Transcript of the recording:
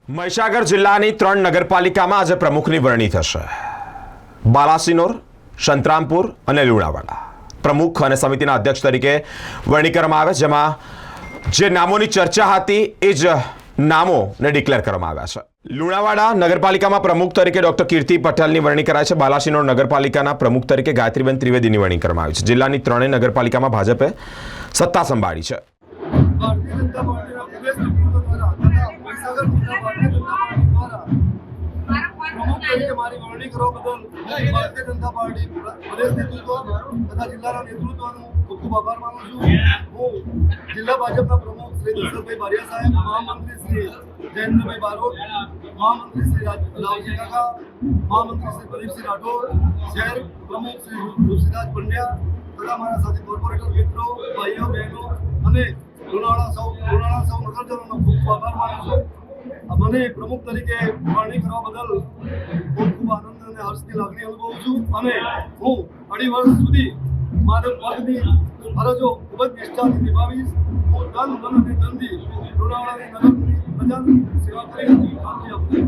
મહીસાગર જિલ્લાની 3 નગરપાલિકામાં આજે પ્રમુખની વરણી થશે। બાલાસિનોર, સંતરામપુર અને લુણાવાડા પ્રમુખ અને સમિતિના અધ્યક્ષ તરીકે વરણી કરવામાં આવે, જેમાં જે નામોની ચર્ચા હતી એ જ નામોને ડિક્લેર કરવામાં આવ્યા છે। લુણાવાડા નગરપાલિકામાં પ્રમુખ તરીકે ડોક્ટર કીર્તિ પટેલની વરણી કરાઈ છે। બાલાસિનોર નગરપાલિકાના પ્રમુખ તરીકે ગાયત્રીબેન ત્રિવેદીની વરણી કરવામાં આવી છે। જિલ્લાની 3 નગરપાલિકામાં ભાજપે સત્તા સંભાળી છે। भारतीय जनता पार्टी प्रदेश नेतृत्व द्वारा तथा महीसागर जिला भारतीय जनता पार्टी द्वारा प्रमुख तरीके मारी वरणी કરવા બદલ ભારતીય જનતા પાર્ટી પ્રદેશ નેતૃત્વ તથા જિલ્લાના નેતૃત્વનો ખૂબ ખૂબ આભાર માનું છું। હું જિલ્લા ભાજપના પ્રમુખ શ્રી દશરથભાઈ બારિયા સાહેબ, મહામંત્રી શ્રી જયેન્દ્રભાઈ બારોટ, મહામંત્રી શ્રી લાલજી કાકા, મહામંત્રી શ્રી પ્રદીપસિંહ રાઠોડ, શહેર પ્રમુખ શ્રી ઋષિરાજ પંડ્યા તથા મારા સાથે કોર્પોરેટર મિત્રો, ભાઈઓ બહેનો અને લુણાવાડા સૌ નગરજનોનો ખૂબ ખૂબ આભાર માનું છું। મને પ્રમુખ તરીકે વરણી કરવા બદલ ખૂબ ખૂબ આનંદ અને હર્ષની લાગણી અનુભવું છું અને હું 2.5 વર્ષ સુધી મારા પદની ફરજો ખૂબ જ નિષ્ઠાથી નિભાવીશ। હું તન, મન અને ધનથી લુણાવાડાની નગરની પ્રજાની સેવા કરી ખાતરી આપું છું।